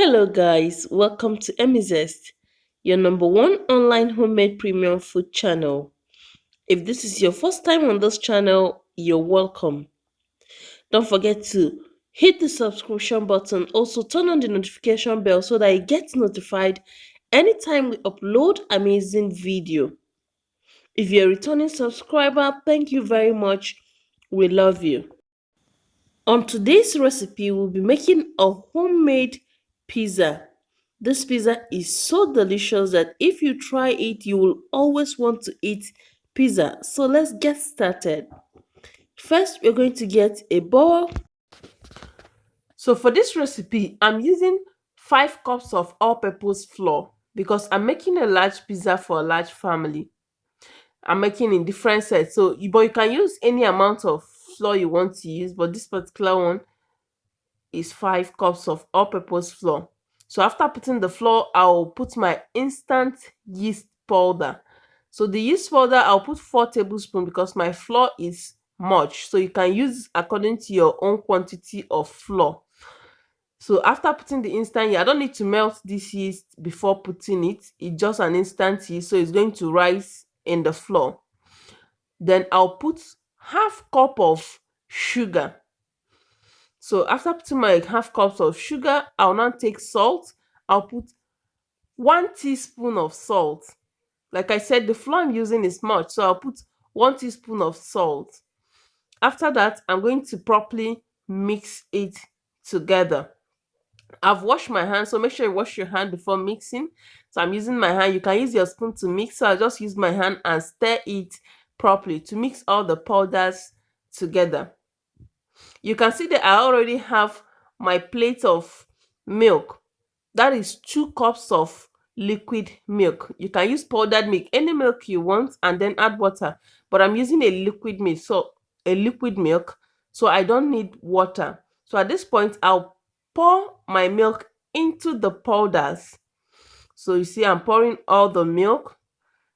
Hello, guys. Welcome to Emizest, your number one online homemade premium food channel. If this is your first time on this channel, you're welcome. Don't forget to hit the subscription button. Also, turn on the notification bell so that you get notified anytime we upload amazing video. If you're a returning subscriber, thank you very much. We love you. On today's recipe, we'll be making a homemade pizza. This pizza is so delicious that if you try it, you will always want to eat pizza. So let's get started. First, we're going to get a bowl. So for this recipe, I'm using 5 cups of all-purpose flour because I'm making a large pizza for a large family. I'm making in different sets. But you can use any amount of flour you want to use, but this particular one is 5 cups of all-purpose flour. So after putting the flour, I'll put my instant yeast powder. So the yeast powder, I'll put 4 tablespoons because my flour is much. So you can use according to your own quantity of flour. So after putting the instant yeast, I don't need to melt this yeast before putting it. It's just an instant yeast, so it's going to rise in the flour. Then I'll put half cup of sugar. So after putting my half cups of sugar, I'll now take salt. I'll put 1 teaspoon of salt. Like I said, the flour I'm using is much, so I'll put 1 teaspoon of salt. After that, I'm going to properly mix it together. I've washed my hands, so make sure you wash your hand before mixing. So I'm using my hand. You can use your spoon to mix, so I'll just use my hand and stir it properly to mix all the powders together. You can see that I already have my plate of milk. That is 2 cups of liquid milk. You can use powdered milk, any milk you want, and then add water. But I'm using a liquid milk, so I don't need water. So at this point, I'll pour my milk into the powders. So you see, I'm pouring all the milk.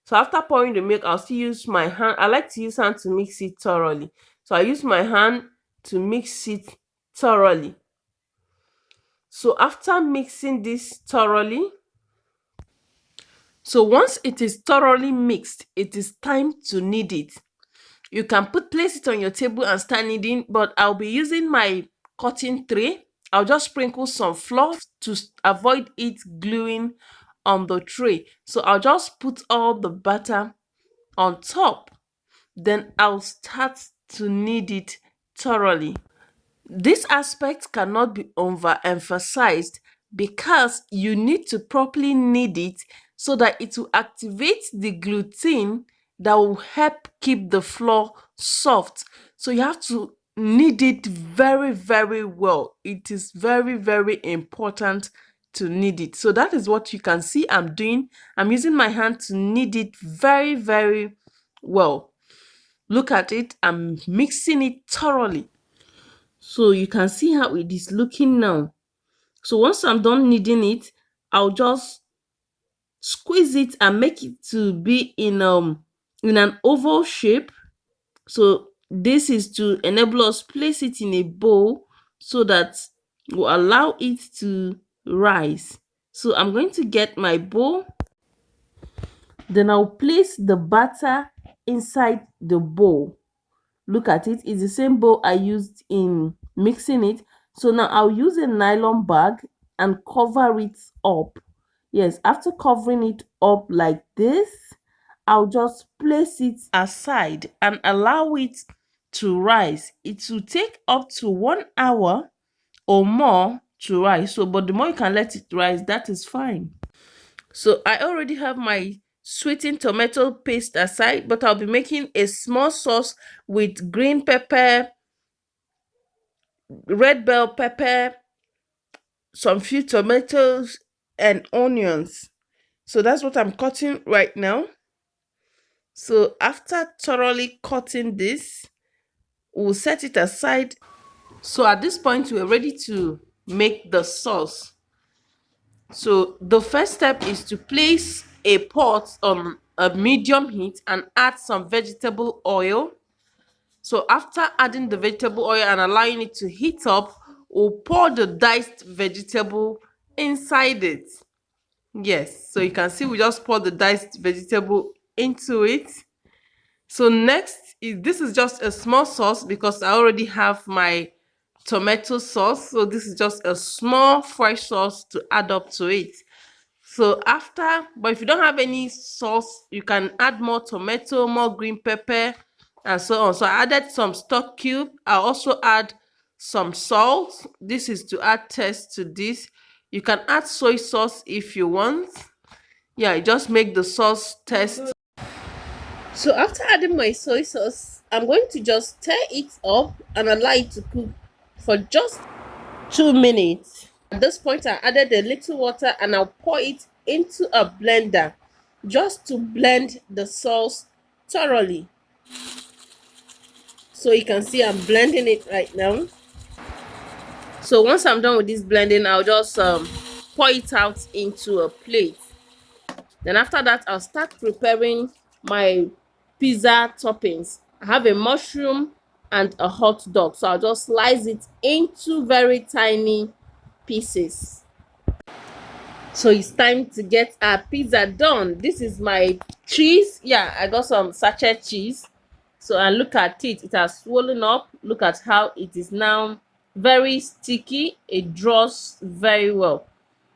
So after pouring the milk, I'll still use my hand. I like to use hand to mix it thoroughly. So I use my hand to mix it thoroughly. So after mixing this thoroughly, so once it is thoroughly mixed, it is time to knead it. You can place it on your table and start kneading, but I'll be using my cutting tray. I'll just sprinkle some flour to avoid it gluing on the tray. So I'll just put all the batter on top. Then I'll start to knead it thoroughly. This aspect cannot be overemphasized because you need to properly knead it so that it will activate the gluten that will help keep the flour soft. So you have to knead it very, very well. It is very, very important to knead it. So that is what you can see I'm doing. I'm using my hand to knead it very, very well. Look at it. I'm mixing it thoroughly. So you can see how it is looking now. So once I'm done kneading it, I'll just squeeze it and make it to be in an oval shape. So this is to enable us place it in a bowl so that will allow it to rise. So I'm going to get my bowl. Then I'll place the batter inside the bowl. Look at it. It's the same bowl I used in mixing it. So now I'll use a nylon bag and cover it up. Yes, after covering it up like this, I'll just place it aside and allow it to rise. It will take up to 1 hour or more to rise. But the more you can let it rise, that is fine. So I already have my sweetened tomato paste aside, but I'll be making a small sauce with green pepper, red bell pepper, some few tomatoes, and onions. So that's what I'm cutting right now. So after thoroughly cutting this, we'll set it aside. So at this point, we're ready to make the sauce. So the first step is to place a pot on a medium heat and add some vegetable oil. So after adding the vegetable oil and allowing it to heat up, we'll pour the diced vegetable inside it. Yes, so you can see we just pour the diced vegetable into it. So next is, this is just a small sauce because I already have my tomato sauce. So this is just a small fresh sauce to add up to it. So after, but if you don't have any sauce, you can add more tomato, more green pepper, and so on. So I added some stock cube. I also add some salt. This is to add taste to this. You can add soy sauce if you want. Yeah, it just make the sauce taste. So after adding my soy sauce, I'm going to just stir it up and allow it to cook for just 2 minutes. At this point, I added a little water and I'll pour it into a blender just to blend the sauce thoroughly. So you can see I'm blending it right now. So once I'm done with this blending, I'll just pour it out into a plate. Then after that, I'll start preparing my pizza toppings. I have a mushroom and a hot dog. So I'll just slice it into very tiny pieces. So it's time to get our pizza done. This is my cheese. Yeah, I got some sachet cheese. So and look at it. It has swollen up. Look at how it is now very sticky. It draws very well.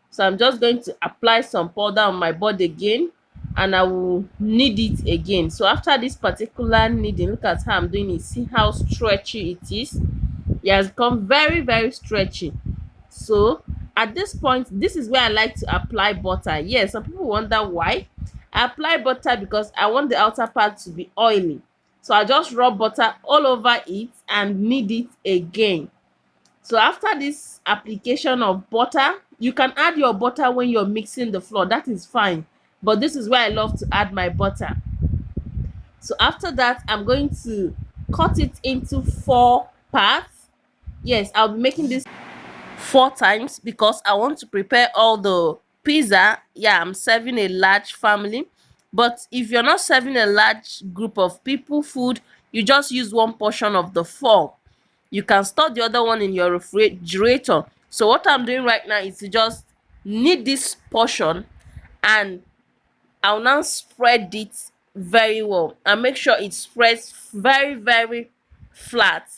So I'm just going to apply some powder on my board again and I will knead it again. So after this particular kneading, look at how I'm doing it. See how stretchy it is. It has become very, very stretchy. So at this point, this is where I like to apply butter. Yes, some people wonder why. I apply butter because I want the outer part to be oily. So I just rub butter all over it and knead it again. So after this application of butter, you can add your butter when you're mixing the flour. That is fine. But this is where I love to add my butter. So after that, I'm going to cut it into 4 parts. Yes, I'll be making this 4 times because I want to prepare all the pizza. Yeah, I'm serving a large family. But if you're not serving a large group of people food, you just use one portion of the 4. You can store the other one in your refrigerator. So what I'm doing right now is to just knead this portion and I'll now spread it very well and make sure it spreads very, very flat.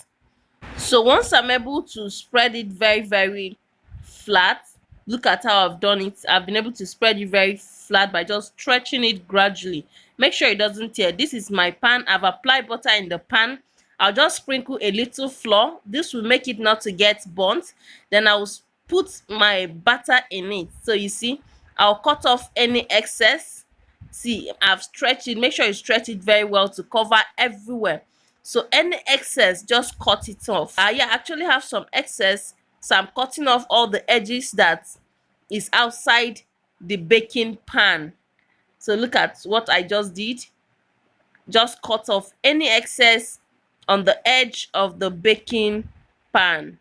So once I'm able to spread it very, very flat, look at how I've done it. I've been able to spread it very flat by just stretching it gradually. Make sure it doesn't tear. This is my pan. I've applied butter in the pan. I'll just sprinkle a little flour. This will make it not to get burnt. Then I'll put my butter in it. So you see, I'll cut off any excess. See, I've stretched it. Make sure you stretch it very well to cover everywhere. So any excess, just cut it off. Yeah, I actually have some excess. So I'm cutting off all the edges that is outside the baking pan. So look at what I just did. Just cut off any excess on the edge of the baking pan.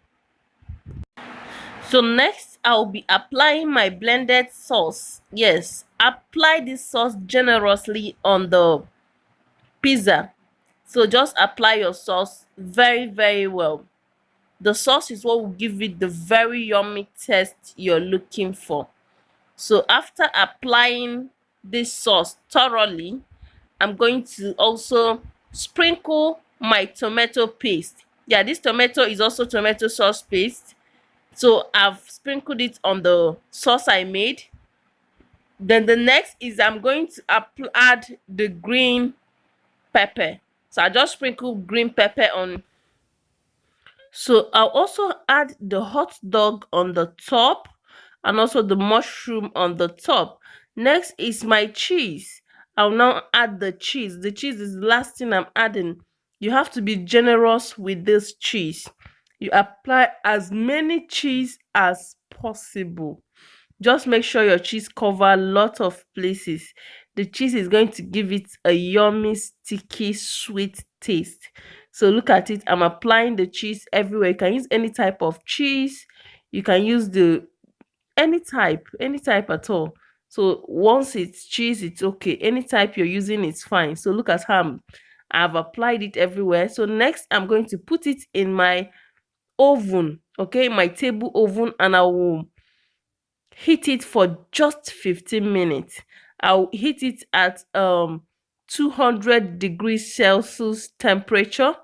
So next, I'll be applying my blended sauce. Yes, apply this sauce generously on the pizza. So just apply your sauce very, very well. The sauce is what will give it the very yummy taste you're looking for. So after applying this sauce thoroughly, I'm going to also sprinkle my tomato paste. Yeah, this tomato is also tomato sauce paste. So I've sprinkled it on the sauce I made. Then the next is I'm going to add the green pepper. So I just sprinkle green pepper on. So I'll also add the hot dog on the top and also the mushroom on the top. Next is my cheese. I'll now add the cheese. The cheese is the last thing I'm adding. You have to be generous with this cheese. You apply as many cheese as possible. Just make sure your cheese cover a lot of places. The cheese is going to give it a yummy, sticky, sweet taste. So look at it. I'm applying the cheese everywhere. You can use any type of cheese. You can use the any type at all. So once it's cheese, it's okay. Any type you're using, it's fine. So look at how I've applied it everywhere. So next, I'm going to put it in my oven, okay, my table oven, and I will Heat it for just 15 minutes. I'll heat it at 200 degrees Celsius temperature.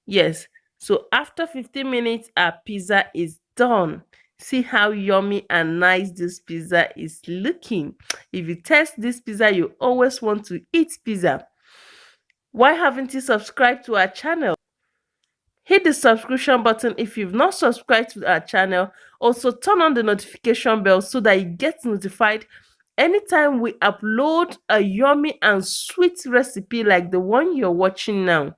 Yes. So after 15 minutes, our pizza is done. See how yummy and nice this pizza is looking. If you taste this pizza, you always want to eat pizza. Why haven't you subscribed to our channel? Hit the subscription button if you've not subscribed to our channel. Also, turn on the notification bell so that you get notified anytime we upload a yummy and sweet recipe like the one you're watching now.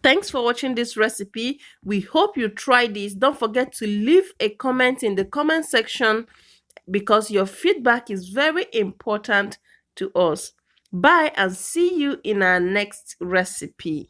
Thanks for watching this recipe. We hope you try this. Don't forget to leave a comment in the comment section because your feedback is very important to us. Bye and see you in our next recipe.